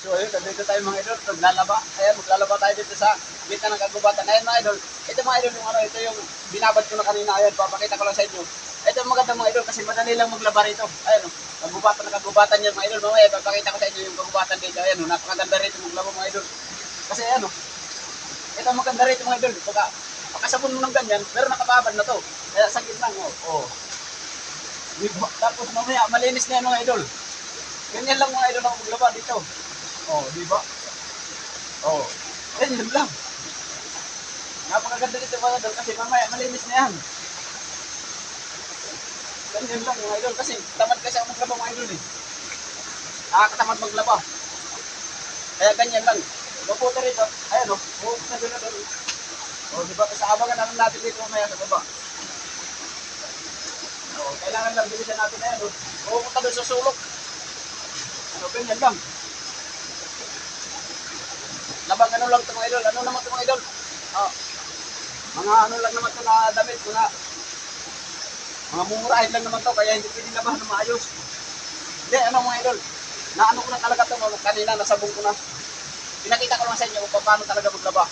So ayun, dito tayo mga idol, maglalaba. Ayan, maglalaba tayo dito sa gitna ng kagubatan. Ayan mga idol, ito mga idol yung ano, ito yung binabad ko na kanina. Ayan, papakita ko lang sa inyo. Ito yung maganda mga idol kasi madali lang maglaba rito. Ayan o, kagubatan yan mga idol. Mamaya, papakita ko sa inyo yung kagubatan dito. Ayan o, napakaganda rito maglaba mga idol. Kasi ayan o, ito maganda rito mga idol. Pagkasabon mo ng ganyan, pero nakababad na to. Kaya sa gitna o. Oh. Tapos mamaya, malinis na yan mga idol. Ganyan lang mga idol ako maglaba dito. Oh, di ba? Oh. Ganyan lang. Napakaganda dito mga idol kasi mamaya malinis na yan. Ganyan lang mga idol kasi tamad kasi ako maglaba mga idol eh. Nakakatamad maglaba. Kaya ganyan lang. Mabuti rito. Ayan o. Buhok na doon na doon. O, di ba? Kasi abangan naman natin dito mamaya sa baba. O, kailangan lang bilisan natin na yan o. Buhok ka doon sa sulok. Ano, ganyan lang. Labang ano lang ito mga idol. Ano naman ito mga idol? Mga ano lang naman ito na damit. Mga mumurahin lang naman ito. Kaya hindi pwede labahan na maayos. Hindi, ano mga idol. Naano ko na talaga ito. Kanina, nasabong ko na. Pinakita ko lang sa inyo kung paano talaga maglaba.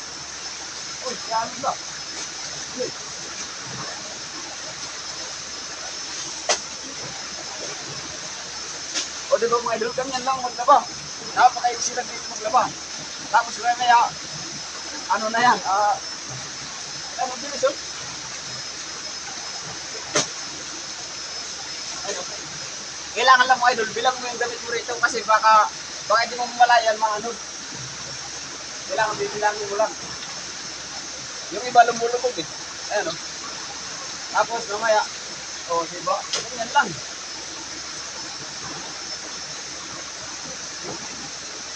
Uy, ano ba? Uy. O diba mga idol, ganyan lang maglaba. Napaka-easy lang dito maglaba. Tapos kaya, ano na yan, ano bilis yun? Kailangan lang mo idol, bilang mo yung damit mo rito kasi baka hindi mo malayan maano. Kailangan bibilangin mo lang. Yung iba lumulubog eh. Ayan o. Tapos mamaya, diba? Ganyan lang.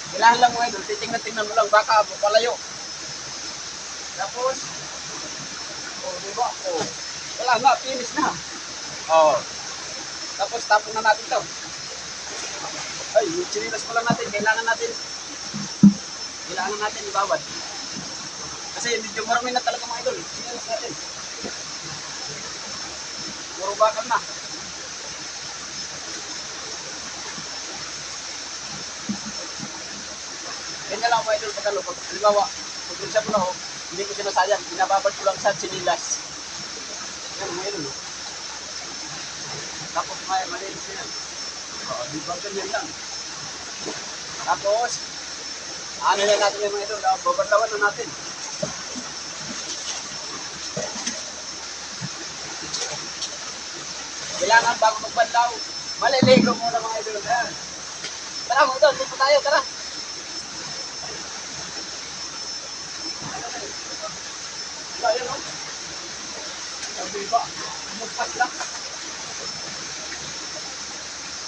Kailangan lang mo idol, titingnan mo lang, baka palayo. Tapos, diba? Wala nga, finish na. Tapos tapon na natin to. Ay, yung chinilas mo lang natin, kailangan natin ibabad. Kasi medyo marami na talaga mga idol, chinilas natin. Puro bakal na. Ganyan lang mga idol pagkalo. Halimbawa, pag rinsa ko na hindi ko sinasayang, binababad ko lang sa chinilas. Yan mga idol. Tapos malinis na yan. Di ba ganyan lang. Tapos, ano na natin yung mga idol, babadlawan na natin. Kailangan bago magbadlaw, maliligo muna mga idol. Tara mga idol, dito tayo, tara. Ayan o. Sabi ba, magpas lang.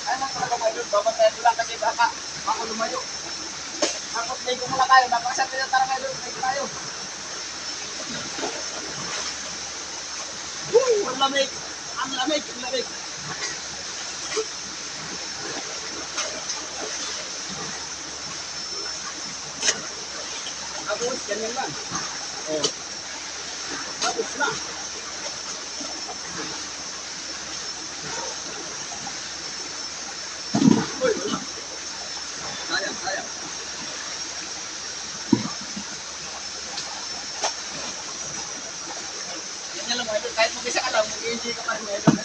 Ayan lang talaga mga idol, babatayan ko lang kasi baka lumayo. Tapos ligo muna tayo, napakasabi na tara mga idol, ligo tayo. Ang lamig! Ang lamig! Ang lamig! Tapos, ganyan lang. Tapos na. Uy, wala. Sayang. Ganyan lang mga idol. Kahit mag-isa ka lang, mag-enjoy ka pa rin mga idol.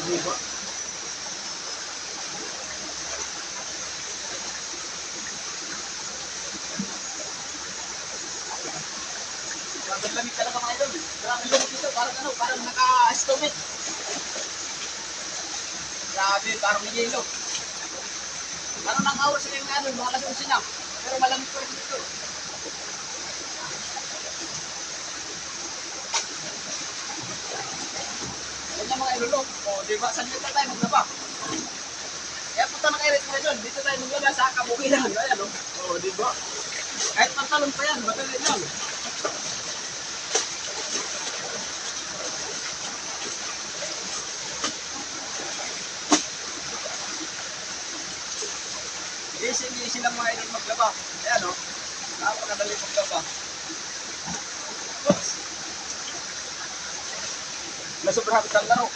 Diba? Ang lamig talaga mga idol. Grabe lamig dito. Parang naka-stomach. Grabe, parang may yelo. Ano nang hours sila yung ano, mga alas 11 na. Pero malamig pa rin dito. Ganyan mga idol. Diba? Saan dito tayo maglaba? Kaya punta na kayo mga idol. Dito tayo maglaba sa kabukilan. Ayan o. Diba? Kahit pantalon pa yan, madali lang. Easy lang mga idol maglaba. Ayan o. Napakadali maglaba. Oops. Nasobrang hapit ang laro.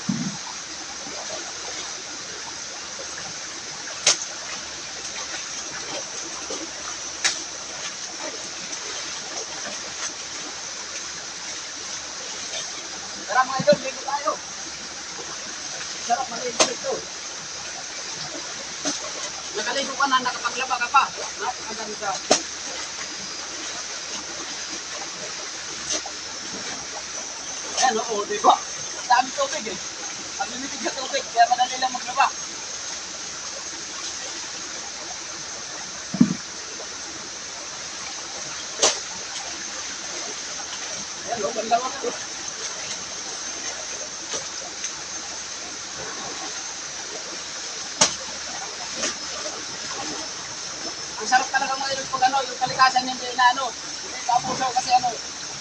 malinis ito. Nakaligo ka na, nakapaglaba ka pa. Napakaganda. Ayan, oo, di ba? Dami tubig eh. Ang limitig sa tubig, kaya madali lang maglaba. Ayan, oo, ganda mo ito. Ang sarap talaga mga ilog pag ano, yung kalikasan hindi na ano, hindi kapusaw kasi ano,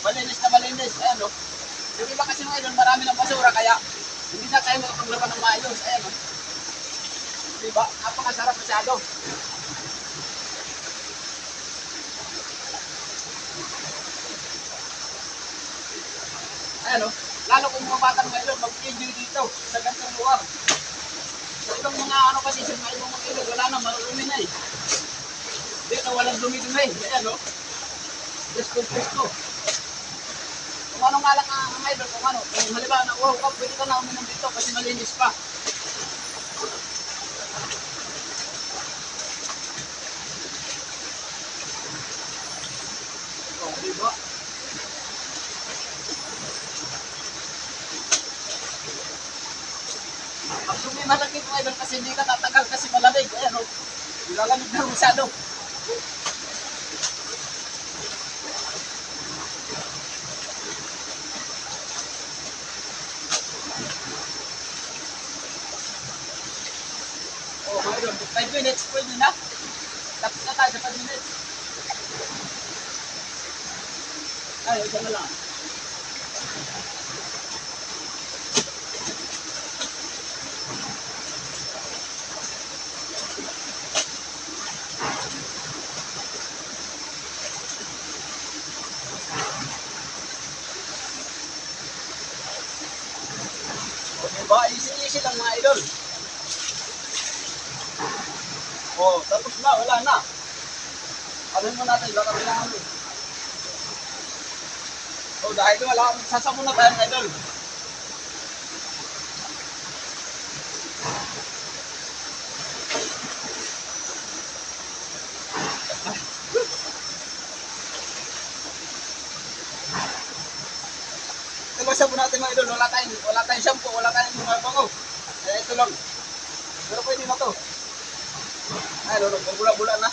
malinis na malinis, ayan o. Yung iba kasi mga ilog, marami ng basura, kaya hindi na tayo makapaglaban ng maayos, ayan o. Diba? Napakasarap masyado. Ayan o, lalo kung mga batang mga ilog, mag-enjoy dito sa gantong lugar. Sa ibang mga ano kasi, sa mga ibang mga ilog, wala na, marumi na eh. Dito walang dumi-dumi. Ayan o. Presko-presko. Kung ano nga lang ang idol, kung ano. Kung halimbawa na wow ka, pwede ka na uminom dito kasi malinis pa. O, diba? Pag dumi malagit mo idol kasi hindi ka tatagal kasi malamig. Ayan o. Ilalamig na masyado. Oh, mayroon. 5 minutes, pwede na. Tapos na tayo sa 5 minutes. Ay, isa na lang. O, diba? Easy-easy lang mga idol. Oh, tapos na, wala na. Ano mo natin, baka kailangan mo. So dahil ko wala, sasabon na tayo ng idol. Ito ba sabon natin mga idol, wala tayong shampoo, wala tayong mga bango. Kaya ito lang. Pero pwede na to. Ay, lulog, bula-bula na.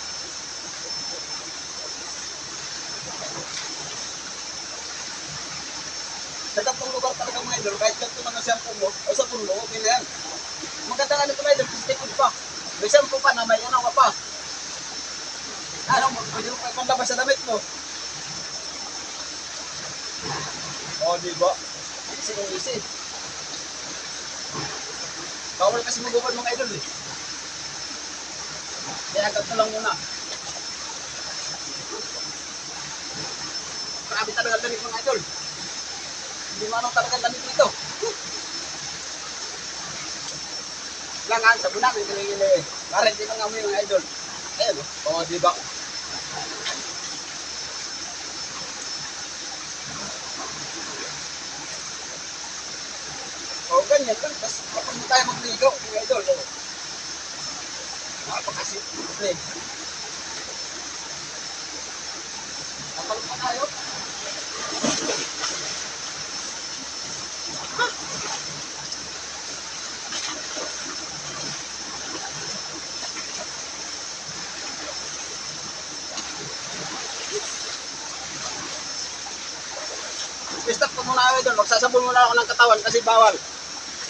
Sa tatlong lugar talaga mga idol, kahit ganito man ang shampoo mo, o sa puno, okay na yan. Maganda nga nito mga idol, kasi tikod pa. May shampoo pa na may ano ka pa. Ano, pwede mo pa panlabas sa damit mo. O, diba? Easy. Bawal kasi magubad mga idol eh. Kaya ganito lang muna. Marami talaga damit mga idol. Hindi manong talaga damit dito. Langan, sabunan, gili-gili. Para hindi mangamoy mga idol. Ayan o, oh, diba? O, ganyan lang. Tapos, kapag mo tayo magligo, mga idol. O, napakasimple. Kapag pa tayo. I-stop ko muna ako doon. Magsasabon muna ako ng katawan kasi bawal.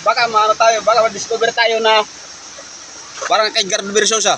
Baka maano tayo, baka ma-discover tayo na parang kay Gardo Versosa.